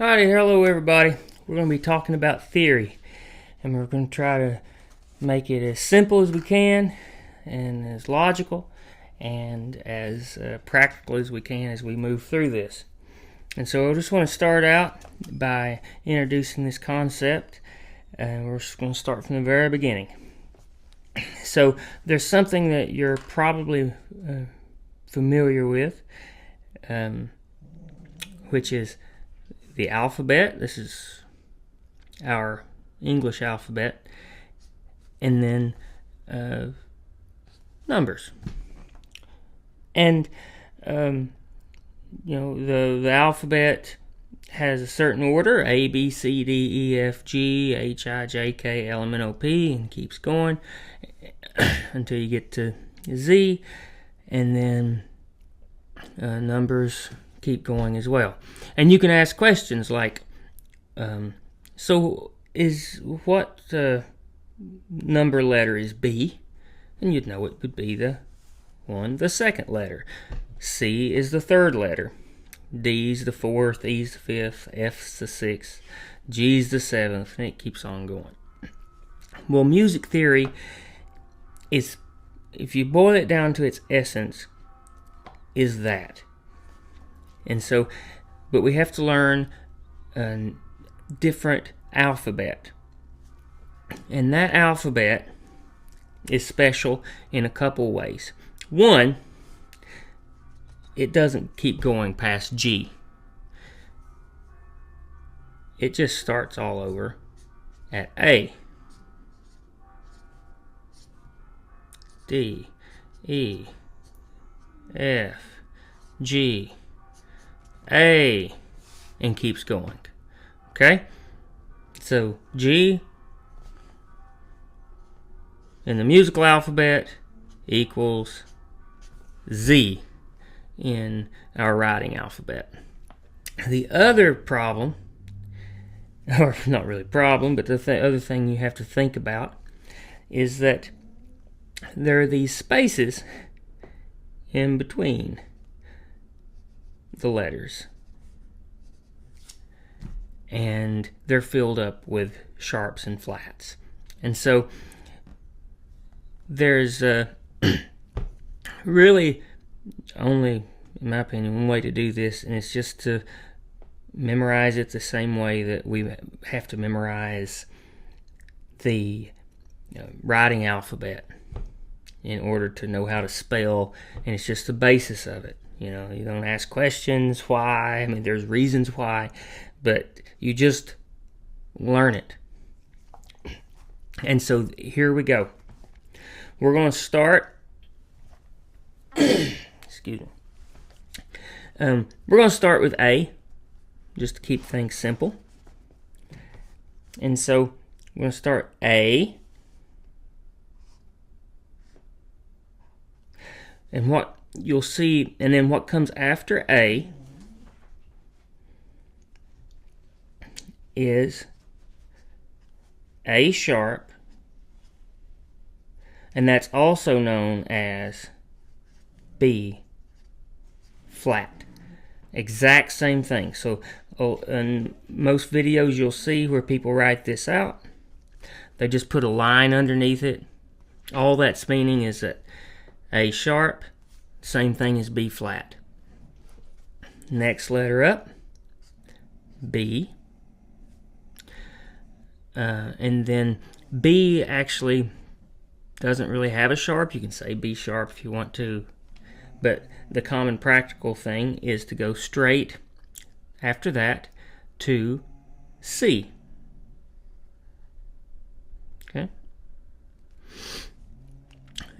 Alrighty, hello everybody. We're going to be talking about theory, and we're going to try to make it as simple as we can, and as logical, and as practical as we can as we move through this. And so I just want to start out by introducing this concept, and we're just going to start from the very beginning. So there's something that you're probably familiar with, which is the alphabet. This is our English alphabet, and then numbers. And the alphabet has a certain order: A, B, C, D, E, F, G, H, I, J, K, L, M, N, O, P, and keeps going until you get to Z, and then numbers keep going as well. And you can ask questions like, so what number letter is B? And you'd know it would be the second letter. C is the third letter. D's the fourth, E's the fifth, F's the sixth, G's the seventh, and it keeps on going. Well, music theory is, if you boil it down to its essence, is that. And so, but we have to learn a different alphabet. And that alphabet is special in a couple ways. One, it doesn't keep going past G. It just starts all over at A. D, E, F, G, A, and keeps going. Okay? So G in the musical alphabet equals Z in our writing alphabet. The other problem, or not really problem, but the other thing you have to think about is that there are these spaces in between the letters, and they're filled up with sharps and flats. And so there's really only, in my opinion, one way to do this, and it's just to memorize it the same way that we have to memorize the writing alphabet in order to know how to spell, and it's just the basis of it. You don't ask questions why. I mean, there's reasons why, but you just learn it. And so here we go. We're going to start. Excuse me. We're going to start with A, just to keep things simple. And so we're going to start A. And what you'll see, and then what comes after A is A sharp, and that's also known as B flat. Exact same thing. So in most videos you'll see where people write this out, they just put a line underneath it. All that's meaning is that A sharp, same thing as B flat. Next letter up, B. And then B actually doesn't really have a sharp. You can say B sharp if you want to, but the common practical thing is to go straight after that to C. Okay?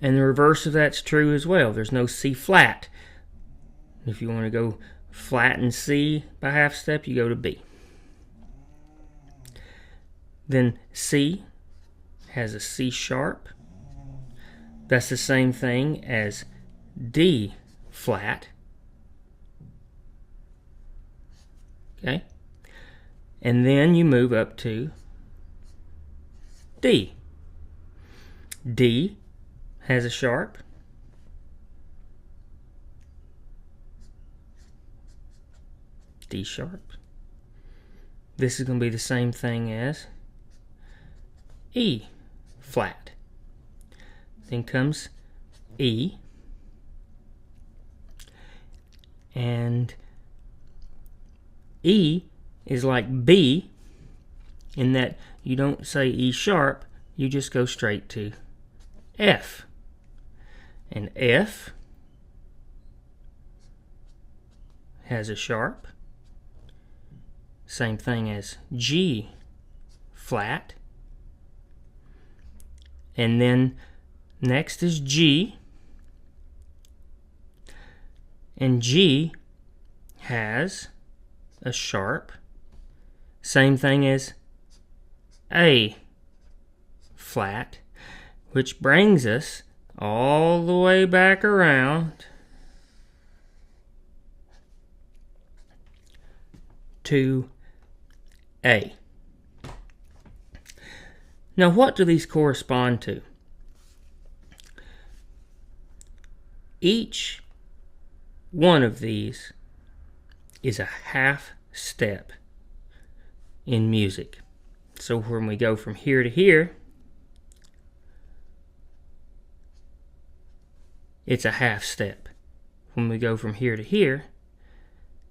And the reverse of that's true as well. There's no C flat. If you want to go flat and C by half step, you go to B. Then C has a C sharp. That's the same thing as D flat. Okay? And then you move up to D. D has a sharp. D sharp. this is going to be the same thing as E flat. Then comes E, and E is like B in that you don't say E sharp, you just go straight to F. And F has a sharp, same thing as G flat. And then next is G, and G has a sharp, same thing as A flat, which brings us all the way back around to A. Now, what do these correspond to? Each one of these is a half step in music. So when we go from here to here, it's a half step. When we go from here to here,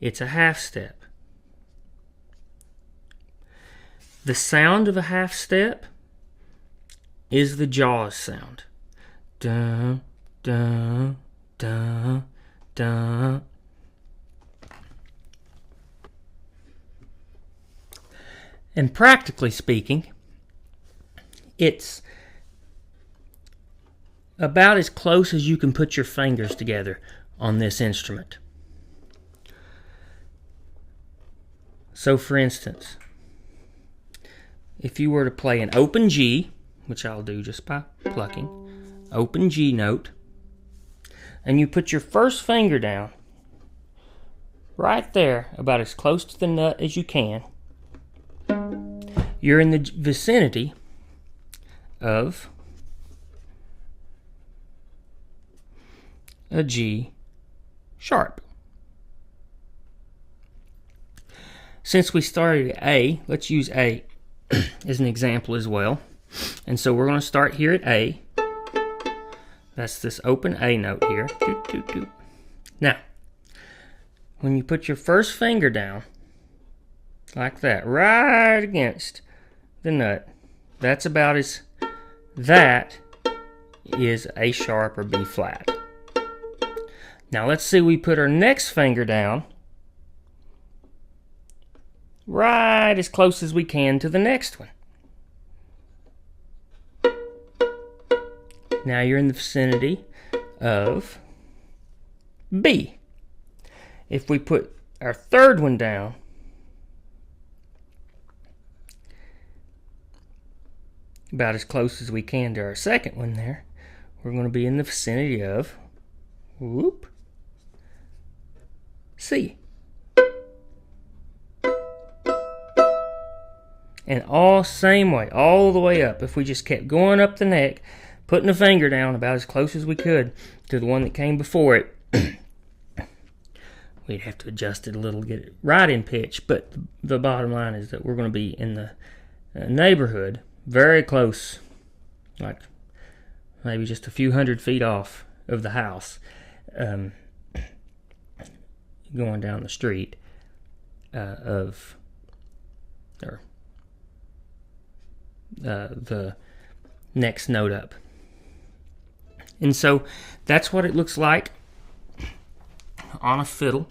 it's a half step. The sound of a half step is the Jaws sound. Dun, dun, dun, dun. And practically speaking, it's about as close as you can put your fingers together on this instrument. So for instance, if you were to play an open G, which I'll do just by plucking, open G note, and you put your first finger down right there, about as close to the nut as you can, you're in the vicinity of a G sharp. Since we started at A, let's use A as an example as well. And so we're going to start here at A. That's this open A note here. Doot, doot, doot. Now, when you put your first finger down, like that, right against the nut, that is A sharp or B flat. Now let's see, we put our next finger down right as close as we can to the next one. Now you're in the vicinity of B. If we put our third one down, about as close as we can to our second one there, we're going to be in the vicinity of C. And all same way, all the way up. If we just kept going up the neck, putting the finger down about as close as we could to the one that came before it, we'd have to adjust it a little to get it right in pitch. But the bottom line is that we're going to be in the neighborhood, very close, like maybe just a few hundred feet off of the house, going down the street the next note up. And so that's what it looks like on a fiddle.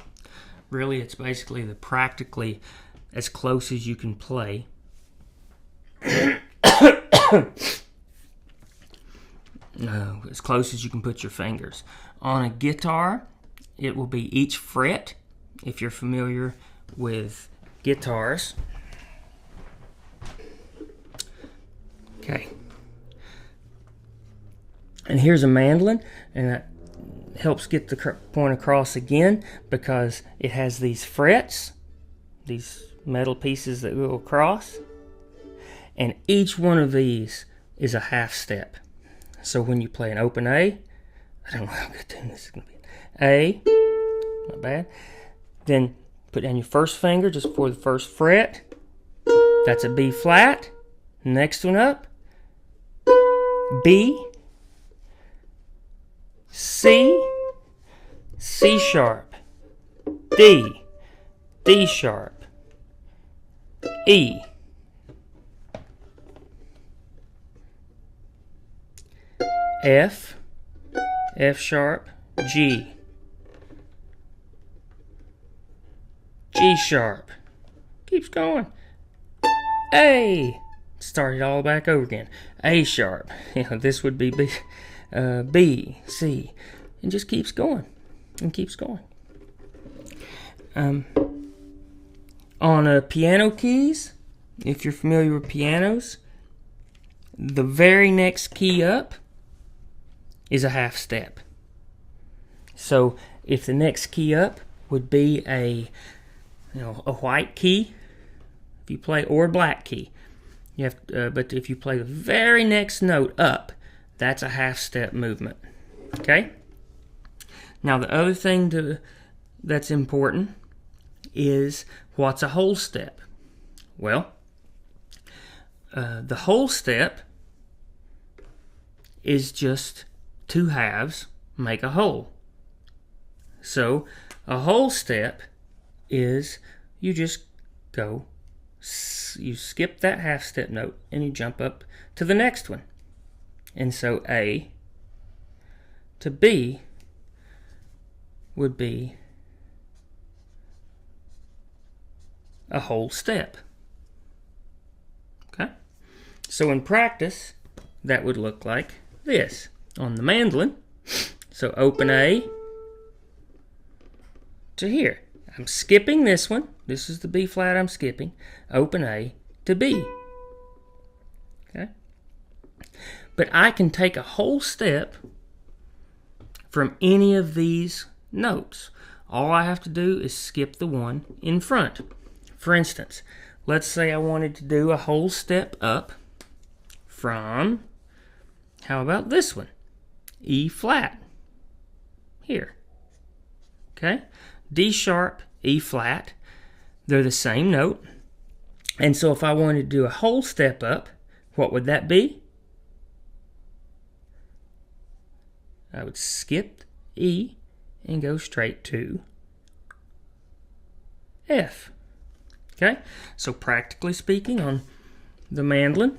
Really, it's basically practically as close as you can play. As close as you can put your fingers. On a guitar, it will be each fret, if you're familiar with guitars. Okay. And here's a mandolin, and that helps get the point across again because it has these frets, these metal pieces that go across, and each one of these is a half step. So when you play an open A, I don't know how good tune this is going to be. A, not bad. Then put down your first finger just before the first fret, That's a B flat. Next one up, B, C, C sharp, D, D sharp, E, F, F sharp, G, G sharp. Keeps going. A. Start it all back over again. A sharp. This would be B, B, C, and just keeps going and keeps going. On piano keys, if you're familiar with pianos, the very next key up is a half step. So if the next key up would be a white key, if you play, or a black key, you have but if you play the very next note up, that's a half step movement. Okay? Now the other thing that's important is, what's a whole step? Well, the whole step is just two halves make a whole. So a whole step is you just go, you skip that half step note and you jump up to the next one. And so A to B would be a whole step. Okay? So in practice, that would look like this on the mandolin. So open A to here. I'm skipping this one. This is the B flat I'm skipping. Open A to B. Okay? But I can take a whole step from any of these notes. All I have to do is skip the one in front. For instance, let's say I wanted to do a whole step up from, how about this one? E flat. Here. Okay? D sharp, E flat. They're the same note. And so if I wanted to do a whole step up, what would that be? I would skip E and go straight to F. Okay? So practically speaking, on the mandolin,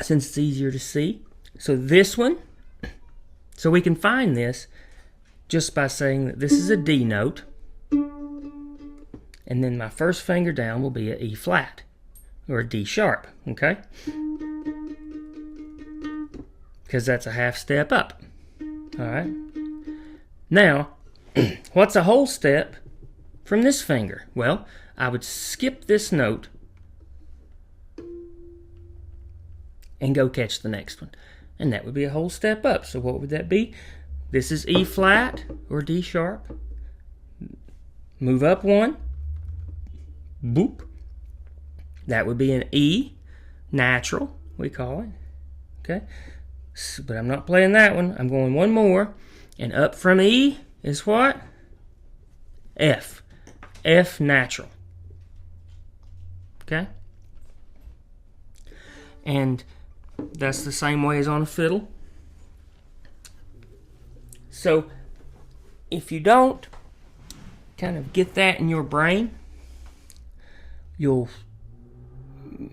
since it's easier to see, so this one, so we can find this just by saying that this is a D note, and then my first finger down will be a E flat, or a D sharp, okay? Because that's a half step up, all right? Now, what's a whole step from this finger? Well, I would skip this note and go catch the next one, and that would be a whole step up. So what would that be? This is E flat or D sharp. Move up one. Boop. That would be an E natural, we call it. Okay? So, but I'm not playing that one. I'm going one more. And up from E is what? F. F natural. Okay? And that's the same way as on a fiddle. So if you don't kind of get that in your brain, you'll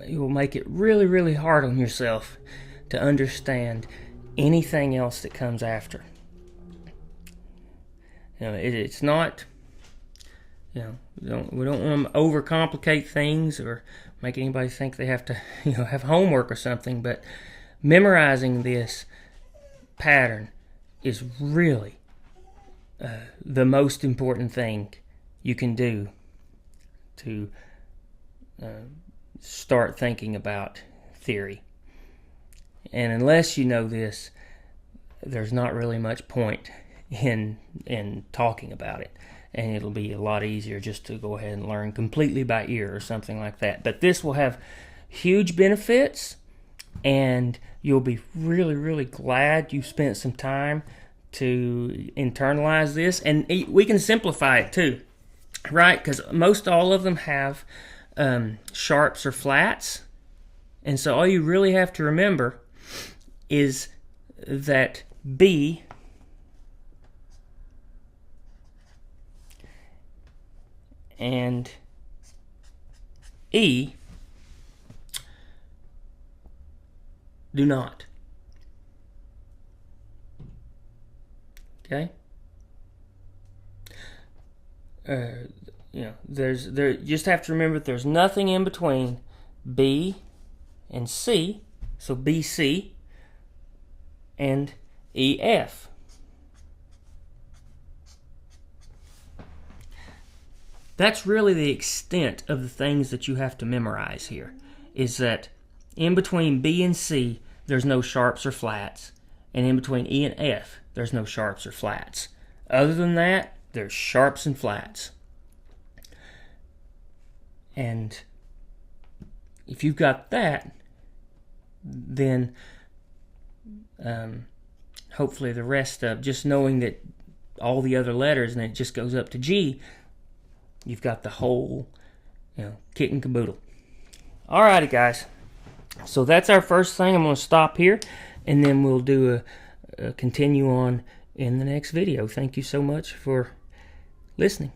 make it really, really hard on yourself to understand anything else that comes after. You know, it's not, you know, we don't want to overcomplicate things or make anybody think they have to, have homework or something, but memorizing this pattern is really the most important thing you can do to start thinking about theory. And unless you know this, there's not really much point in talking about it. And it'll be a lot easier just to go ahead and learn completely by ear or something like that. But this will have huge benefits, and you'll be really, really glad you spent some time to internalize this. And we can simplify it too, right? Because most all of them have sharps or flats. And so all you really have to remember is that B and E do not. Okay? You just have to remember that there's nothing in between B and C, so BC and EF. That's really the extent of the things that you have to memorize here, is that in between B and C, there's no sharps or flats, and in between E and F, there's no sharps or flats. Other than that, there's sharps and flats. And if you've got that, then hopefully the rest of just knowing that all the other letters and it just goes up to G, you've got the whole, kit and caboodle. Alrighty, guys. So that's our first thing. I'm going to stop here, and then we'll do a continue on in the next video. Thank you so much for listening.